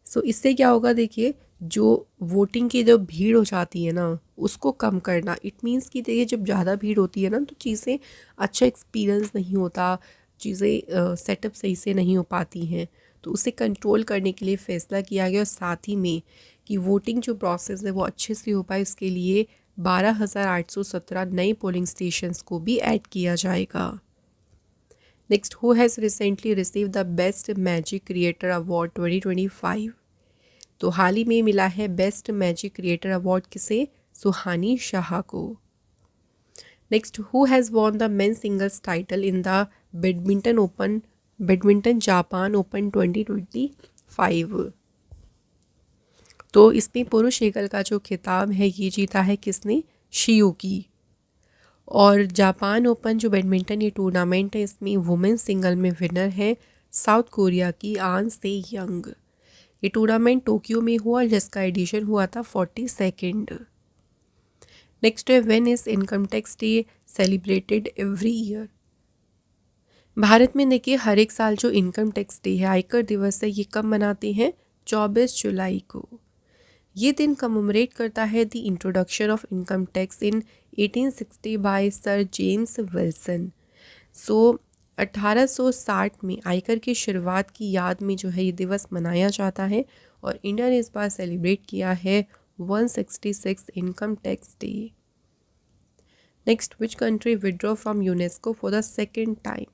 सो इससे क्या होगा, देखिए जो वोटिंग की जो भीड़ हो जाती है ना उसको कम करना। इट मीन्स कि देखिए जब ज़्यादा भीड़ होती है ना तो चीज़ें अच्छा एक्सपीरियंस नहीं होता, चीज़ें सेटअप सही से नहीं हो पाती हैं, तो उसे कंट्रोल करने के लिए फ़ैसला किया गया। और साथ ही में कि वोटिंग जो प्रोसेस है वो अच्छे से हो पाए इसके लिए 12,817 नए पोलिंग स्टेशंस को भी ऐड किया जाएगा। Next, who has recently receive the best magic creator award 2025? तो हाल ही में मिला है बेस्ट मैजिक क्रिएटर अवार्ड किसे? सुहानी शाह को। Next, who has won the main singles title in the badminton Japan open 2025? तो इसमें पुरुष एकल का जो खिताब है ये जीता है किसने? शियुकी। और जापान ओपन जो बैडमिंटन ये टूर्नामेंट है इसमें वुमेन्स सिंगल में विनर है साउथ कोरिया की आन से यंग। ये टूर्नामेंट टोक्यो में हुआ जिसका एडिशन हुआ था 42nd। नेक्स्ट है, when is income tax day celebrated every year? Bharat में देखिए हर एक साल जो इनकम टैक्स डे है, आयकर दिवस है, ये कब मनाते हैं? 24 जुलाई को। ये दिन कमोमरेट करता है the introduction of income tax in 1860 by sir James Wilson. So 1860 में आयकर की शुरुआत की याद में जो है ये दिवस मनाया जाता है और इंडिया ने इस बार सेलिब्रेट किया है 166 income tax day. Next, which country withdraw from UNESCO for the second time?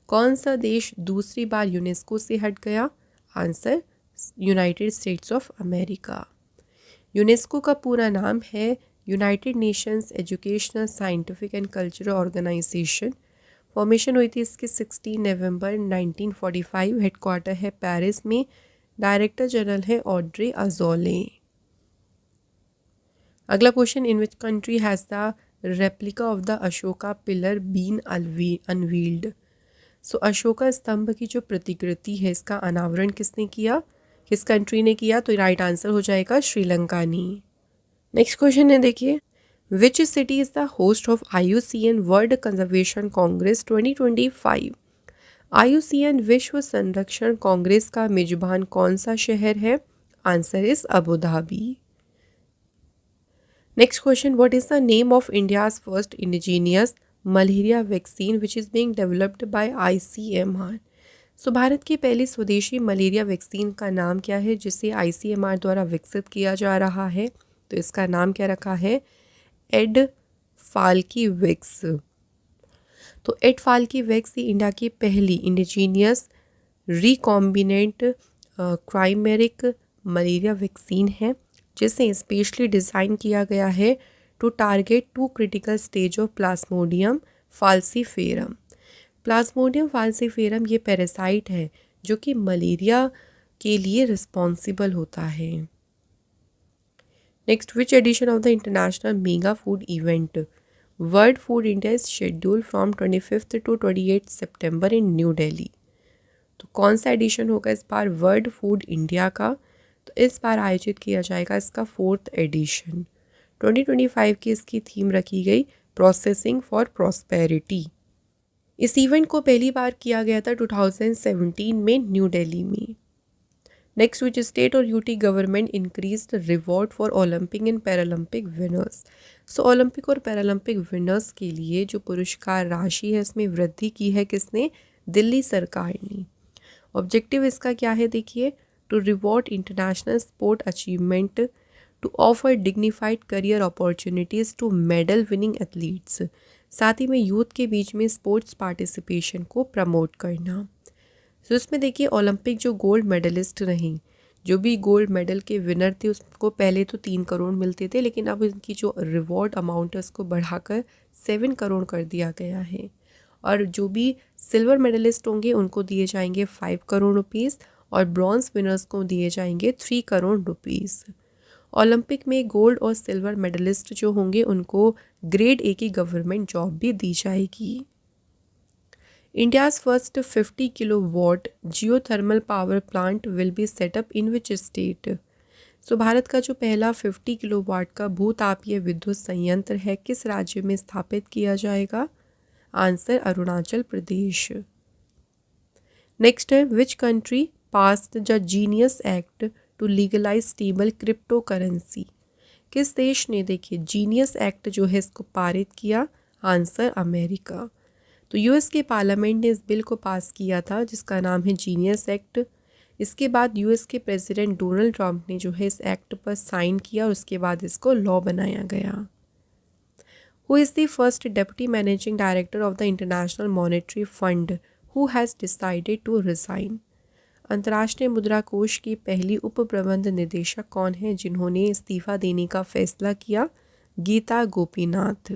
कौन सा देश दूसरी बार यूनेस्को से हट गया? Answer, United States of America. UNESCO का पूरा नाम है United Nations educational scientific and cultural organisation. Formation हुई थी इसकी 16 नवंबर 1945। हेडक्वार्टर है पेरिस में। डायरेक्टर जनरल है ऑड्रे अजोले। अगला question, in which country has the replica of the Ashoka pillar been unveiled? So Ashoka स्तंभ की जो प्रतिकृति है इसका अनावरण किसने किया, किस कंट्री ने किया? तो राइट आंसर हो जाएगा श्रीलंका ने। नेक्स्ट क्वेश्चन है देखिए, which city is the host of IUCN world conservation Congress 2025? IUCN विश्व संरक्षण कांग्रेस का मेजबान कौन सा शहर है? Answer is Abu Dhabi. Next question, what is the name of India's first indigenous malaria vaccine which is being developed by ICMR? सो भारत की पहली स्वदेशी मलेरिया वैक्सीन का नाम क्या है जिसे ICMR द्वारा विकसित किया जा रहा है? तो इसका नाम क्या रखा है? एडफाल्कीवैक्स। तो एडफाल्कीवैक्स ये इंडिया की पहली indigenous recombinant chimeric malaria vaccine है जिसे स्पेशली डिज़ाइन किया गया है to target 2 critical stage of plasmodium falciparum. Plasmodium falciparum ये पैरासाइट है जो कि मलेरिया के लिए रिस्पॉन्सिबल होता है। Next, which edition of the international mega food event world food India is schedule from 25 to 28 September in New Delhi? तो कौन सा एडिशन होगा इस बार वर्ल्ड फूड इंडिया का? तो इस बार आयोजित किया जाएगा इसका 4th एडिशन। 2025 की इसकी थीम रखी गई प्रोसेसिंग फॉर प्रॉस्पेरिटी। इस इवेंट को पहली बार किया गया था 2017 में न्यू दिल्ली में। नेक्स्ट, विच स्टेट और UT government increase the reward for Olympic and Paralympic winners? So Olympic और पैरालंपिक विनर्स के लिए जो पुरस्कार राशि है इसमें वृद्धि की है किसने? दिल्ली सरकार ने। ऑब्जेक्टिव इसका क्या है देखिए, to reward international sport achievement, to offer dignified career opportunities to medal winning athletes. साथ ही में यूथ के बीच में स्पोर्ट्स पार्टिसिपेशन को प्रमोट करना। तो इसमें देखिए ओलंपिक जो गोल्ड मेडलिस्ट रहीं, जो भी गोल्ड मेडल के विनर थे उसको पहले तो 3 करोड़ मिलते थे लेकिन अब इनकी जो रिवॉर्ड अमाउंट है उसको बढ़ाकर 7 करोड़ कर दिया गया है। और जो भी सिल्वर मेडलिस्ट होंगे उनको दिए जाएंगे 5 करोड़ रुपीज़ और ब्रॉन्ज विनर्स को दिए जाएंगे 3 करोड़ रुपीस। ओलंपिक में गोल्ड और सिल्वर मेडलिस्ट जो होंगे उनको ग्रेड ए की गवर्नमेंट जॉब भी दी जाएगी। India's first 50 kilowatt geothermal power plant will be set up in which state. So Bharat का जो पहला 50 किलोवाट का भूतापीय विद्युत संयंत्र है किस राज्य में स्थापित किया जाएगा? आंसर अरुणाचल प्रदेश। नेक्स्ट है which country passed the GENIUS act to legalise stable crypto currency. किस देश ने देखिए जीनियस एक्ट जो है इसको पारित किया? Answer America. तो यूएस के पार्लियामेंट ने इस बिल को पास किया था जिसका नाम है जीनियस एक्ट। इसके बाद यूएस के प्रेसिडेंट डोनाल्ड ट्रंप ने जो है इस एक्ट पर साइन किया और उसके बाद इसको लॉ बनाया गया। Who is the first deputy managing director of the international monetary fund who has decided to resign. अंतर्राष्ट्रीय मुद्रा कोष की पहली उप प्रबंध निदेशक कौन है जिन्होंने इस्तीफा देने का फैसला किया? गीता गोपीनाथ।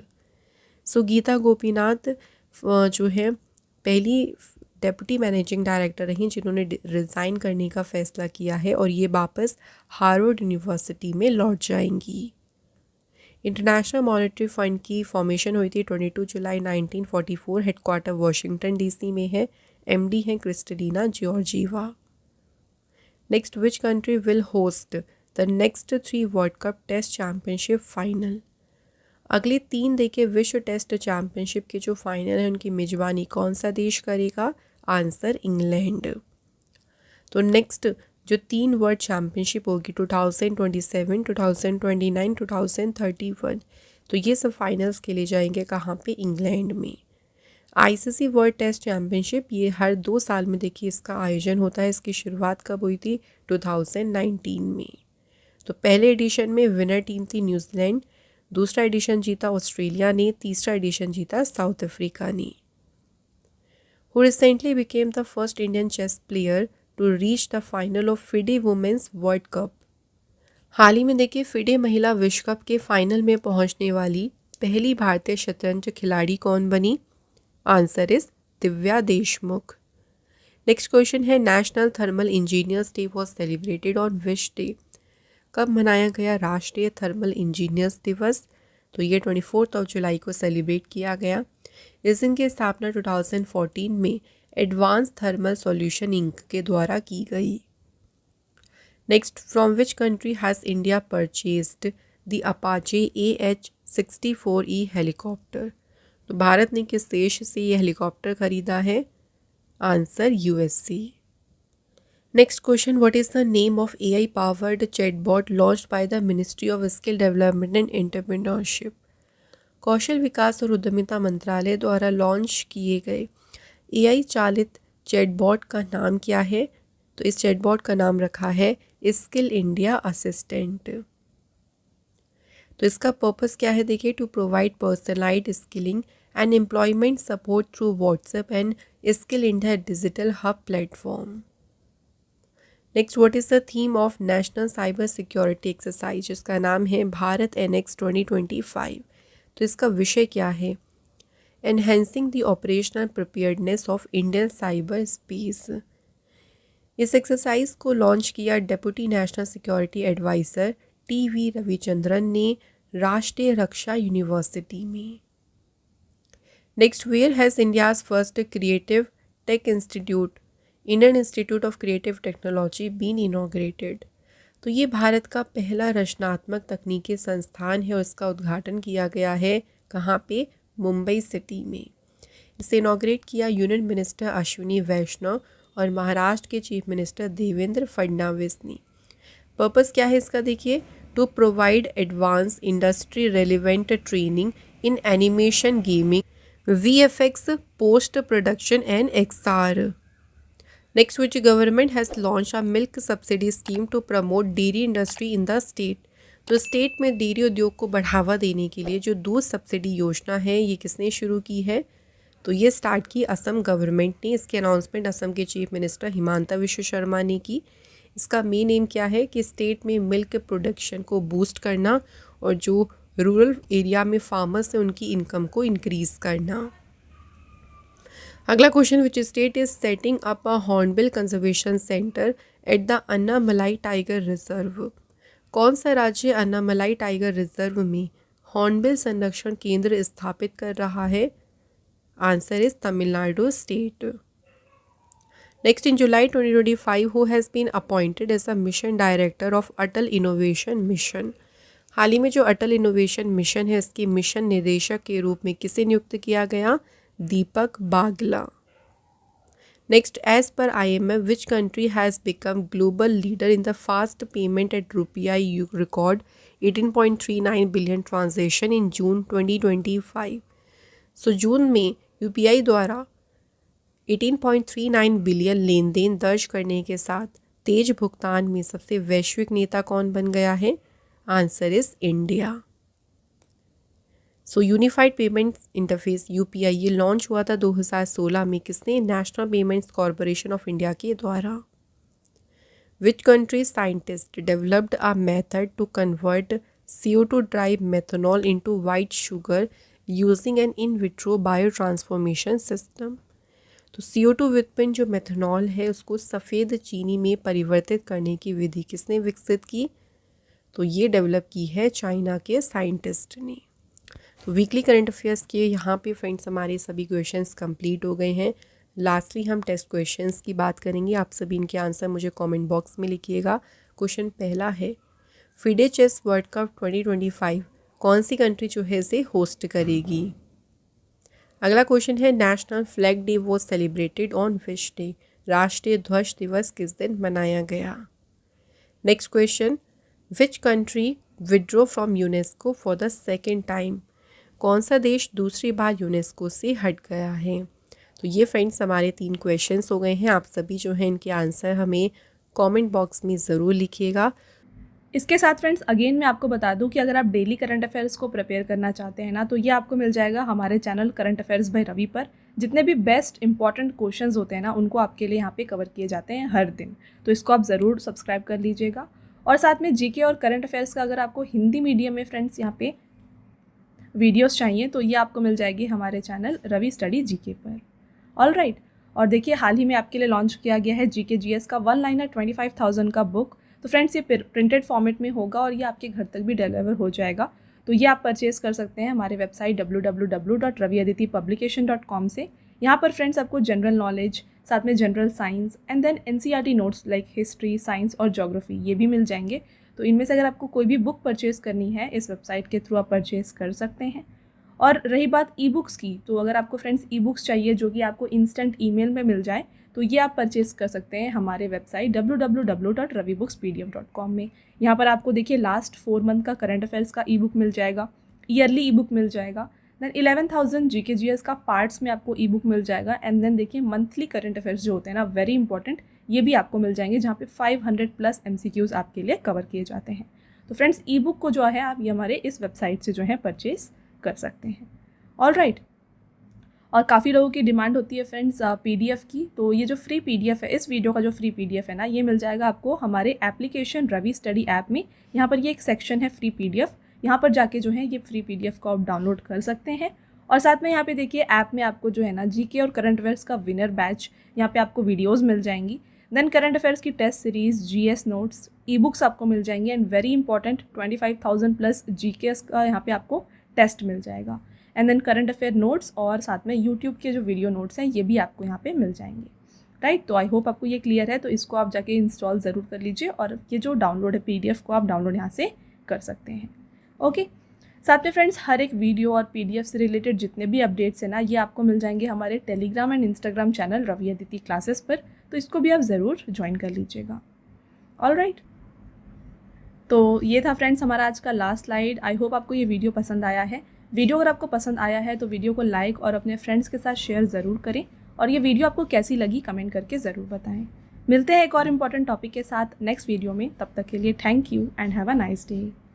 सो गीता गोपीनाथ जो है पहली डेप्यूटी मैनेजिंग डायरेक्टर रहीं जिन्होंने रिज़ाइन करने का फ़ैसला किया है और ये वापस हार्वर्ड यूनिवर्सिटी में लौट जाएंगी। इंटरनेशनल मॉनेटरी फ़ंड की फॉर्मेशन हुई थी 22 जुलाई 1944। हेडक्वार्टर वाशिंगटन डीसी में है। एमडी हैं Kristalina Georgieva. Next which country will host the next 3 world cup test championship final. अगले 3 देखिए विश्व टेस्ट चैम्पियनशिप के जो फाइनल है उनकी मेजबानी कौन सा देश करेगा? Answer England. तो नेक्स्ट जो 3 वर्ल्ड चैम्पियनशिप होगी 2027, 2029, 2031, तो ये सब फाइनल्स के लिए जाएंगे कहाँ पे? इंग्लैंड में। आईसीसी वर्ल्ड टेस्ट चैम्पियनशिप ये हर 2 साल में देखिए इसका आयोजन होता है। इसकी शुरुआत कब हुई थी? 2019 में। तो पहले एडिशन में विनर टीम थी न्यूजीलैंड, दूसरा एडिशन जीता ऑस्ट्रेलिया ने, तीसरा एडिशन जीता साउथ अफ्रीका ने। Who recently became the first Indian chess player to reach the final of FIDE women's world cup. हाल ही में देखिए फिडे महिला विश्व कप के फाइनल में पहुंचने वाली पहली भारतीय शतरंज खिलाड़ी कौन बनी? Answer is Divya Deshmukh. Next question है national thermal engineers day was celebrated on which day. कब मनाया गया राष्ट्रीय थर्मल इंजीनियर्स दिवस? तो ये 24 जुलाई को सेलिब्रेट किया गया। इस दिन की स्थापना 2014 में एडवांस थर्मल सॉल्यूशन इंक के द्वारा की गई। Next from which country has India purchased the Apache AH-64E helicopter. तो भारत ने किस देश से ये हेलीकॉप्टर खरीदा है? Answer USA. Next question what is the name of AI powered chatbot launched by the ministry of skill development and entrepreneurship. कौशल विकास और उद्यमिता मंत्रालय द्वारा लॉन्च किए गए AI चालित चैटबॉट का नाम क्या है? तो इस चैटबॉट का नाम रखा है स्किल इंडिया असिस्टेंट। तो इसका पर्पस क्या है देखिए? To provide personalised skilling and employment support through WhatsApp and skill India digital hub platform. Next what is the theme of national cyber security exercise जिसका नाम है भारत NX 2025। तो इसका विषय क्या है? Enhancing the operational preparedness of Indian cyber space. इस exercise को लॉन्च किया deputy national security adviser TV Ravichandran ने राष्ट्रीय रक्षा यूनिवर्सिटी में। Next where has India's first creative tech institute Indian institute of creative technology been inaugurated. तो ये भारत का पहला रचनात्मक तकनीकी संस्थान है और इसका उद्घाटन किया गया है कहाँ पे? मुंबई सिटी में। इसे इनॉग्रेट किया यूनियन मिनिस्टर अश्विनी वैष्णव और महाराष्ट्र के चीफ मिनिस्टर देवेंद्र फडणवीस ने। पर्पस क्या है इसका देखिए? To provide advance industry relevant training in animation, gaming, VFX, post production and XR। Next, which government has launched a milk subsidy scheme to promote dairy industry in the state? तो state में dairy उद्योग को बढ़ावा देने के लिए जो दूध सब्सिडी योजना है ये किसने शुरू की है? तो ये स्टार्ट की असम गवर्नमेंट ने। इसकी अनाउंसमेंट असम के चीफ मिनिस्टर हिमांता विश्व शर्मा ने की। इसका मेन एम क्या है कि स्टेट में मिल्क प्रोडक्शन को बूस्ट करना और जो रूरल एरिया में फार्मर्स हैं उनकी इनकम को इंक्रीज़ करना। अगला question which state is setting up a hornbill conservation centre at the Annamalai tiger reserve. कौन सा राज्य अन्नामलाई टाइगर रिजर्व में हॉर्नबिल संरक्षण केंद्र स्थापित कर रहा है? Answer is Tamil Nadu state. Next, in July 2025 who has been appointed as a mission director of Atal innovation mission. हाल ही में जो अटल इनोवेशन मिशन है इसके मिशन निदेशक के रूप में किसे नियुक्त किया गया? Deepak Bagla. Next, as per IMF which country has become global leader in the fast payment at UPI record 18.39 billion transaction in June 2025। So जून में UPI द्वारा 18.39 बिलियन लेन देन दर्ज करने के साथ तेज भुगतान में सबसे वैश्विक नेता कौन बन गया है? Answer is India. So unified payment interface UPI ये लॉन्च हुआ था 2016 में। किसने? National payments corporation of India के द्वारा। Which country scientist developed a method to convert CO2 derived methanol into white sugar using an in vitro bio transformation system. तो CO2 व्युत्पन्न जो मेथनॉल है उसको सफ़ेद चीनी में परिवर्तित करने की विधि किसने विकसित की? तो ये डेवलप की है चाइना के साइंटिस्ट ने। तो वीकली करंट अफेयर्स के यहाँ पे फ्रेंड्स हमारे सभी क्वेश्चंस कंप्लीट हो गए हैं। लास्टली हम टेस्ट क्वेश्चंस की बात करेंगे। आप सभी इनके आंसर मुझे कमेंट बॉक्स में लिखिएगा। क्वेश्चन पहला है, FIDE चेस वर्ल्ड कप 2025 कौन सी कंट्री जो है इसे होस्ट करेगी? अगला क्वेश्चन है, national flag day was celebrated on which day? राष्ट्रीय ध्वज दिवस किस दिन मनाया गया? Next question, which country withdraw from UNESCO for the second time? कौन सा देश दूसरी बार यूनेस्को से हट गया है? तो ये फ्रेंड्स हमारे 3 क्वेश्चंस हो गए हैं। आप सभी जो हैं इनके आंसर हमें कमेंट बॉक्स में ज़रूर लिखिएगा। इसके साथ फ्रेंड्स अगेन मैं आपको बता दूं कि अगर आप डेली करंट अफेयर्स को प्रिपेयर करना चाहते हैं ना, तो ये आपको मिल जाएगा हमारे channel current affairs by Ravi पर। जितने भी बेस्ट इंपॉर्टेंट क्वेश्चंस होते हैं ना उनको आपके लिए यहाँ पे कवर किए जाते हैं हर दिन। तो इसको आप ज़रूर सब्सक्राइब कर लीजिएगा। और साथ में GK और करंट अफेयर्स का अगर आपको हिंदी मीडियम में फ्रेंड्स यहाँ पे वीडियोस चाहिए तो ये आपको मिल जाएगी हमारे चैनल रवि स्टडी GK पर। ऑल राइट, और देखिए हाल ही में आपके लिए लॉन्च किया गया है GK GS का 1 लाइनर 25,000 का बुक। तो फ्रेंड्स ये प्रिंटेड फॉर्मेट में होगा और ये आपके घर तक भी डिलीवर हो जाएगा। तो ये आप परचेज कर सकते हैं हमारे वेबसाइट www.raviaditipublication.com से। यहाँ पर फ्रेंड्स आपको जनरल नॉलेज, साथ में general science and then NCERT notes like history, science और ज्योग्राफी ये भी मिल जाएंगे। तो इनमें से अगर आपको कोई भी बुक परचेज करनी है इस वेबसाइट के थ्रू आप परचेज कर सकते हैं। और रही बात ई बुक्स की, तो अगर आपको फ्रेंड्स ई बुक्स चाहिए जो कि आपको इंस्टेंट ईमेल में मिल जाए तो ये आप परचेज कर सकते हैं हमारे वेबसाइट www.ravibooks.pdf.com में। यहाँ पर आपको देखिए लास्ट 4 मंथ का करंट अफेयर्स का ई बुक मिल जाएगा, ईयरली ई बुक मिल जाएगा, देन 11,000 GK GS का पार्ट्स में आपको ई बुक मिल जाएगा एंड देन देखिए मंथली करंट अफेयर्स जो होते हैं ना वेरी इंपॉर्टेंट, ये भी आपको मिल जाएंगे जहाँ पे 500+ MCQs आपके लिए कवर किए जाते हैं। तो फ्रेंड्स ई बुक को जो है आप ये हमारे इस वेबसाइट से जो है परचेज कर सकते हैं। ऑल राइट, और काफ़ी लोगों की डिमांड होती है फ्रेंड्स PDF की। तो ये जो फ्री PDF है, इस वीडियो का जो फ्री PDF है ना, ये मिल जाएगा आपको हमारे एप्लीकेशन रवि स्टडी ऐप में। यहाँ पर ये एक सेक्शन है फ्री PDF, यहाँ पर जाके जो है ये फ्री PDF को आप डाउनलोड कर सकते हैं। और साथ में यहाँ पे देखिए ऐप में आपको जो है ना GK और करंट अफेयर्स का विनर बैच, यहाँ पे आपको वीडियोज़ मिल जाएंगी, देन करंट अफेयर्स की test series, GS notes, e books आपको मिल जाएंगी एंड वेरी इंपॉर्टेंट 25,000+ GK का यहाँ पे आपको टेस्ट मिल जाएगा and then current affair notes और साथ में यूट्यूब के जो वीडियो नोट्स हैं ये भी आपको यहाँ पे मिल जाएंगे। राइट, तो आई होप आपको ये क्लियर है। तो इसको आप जाके इंस्टॉल ज़रूर कर लीजिए और ये जो डाउनलोड है PDF को आप डाउनलोड यहाँ से कर सकते हैं। ओके, साथ में फ्रेंड्स हर एक वीडियो और PDF से रिलेटेड जितने भी अपडेट्स हैं ना ये आपको मिल जाएंगे हमारे Telegram and Instagram channel Ravi Aditi classes पर। तो इसको भी आप ज़रूर ज्वाइन कर लीजिएगा। ऑल राइट, तो ये था फ्रेंड्स हमारा आज का लास्ट स्लाइड। आई होप आपको ये वीडियो पसंद आया है। वीडियो अगर आपको पसंद आया है तो वीडियो को लाइक और अपने फ्रेंड्स के साथ शेयर ज़रूर करें और ये वीडियो आपको कैसी लगी कमेंट करके ज़रूर बताएं। मिलते हैं एक और इम्पॉर्टेंट टॉपिक के साथ नेक्स्ट वीडियो में। तब तक के लिए thank you and have a nice day.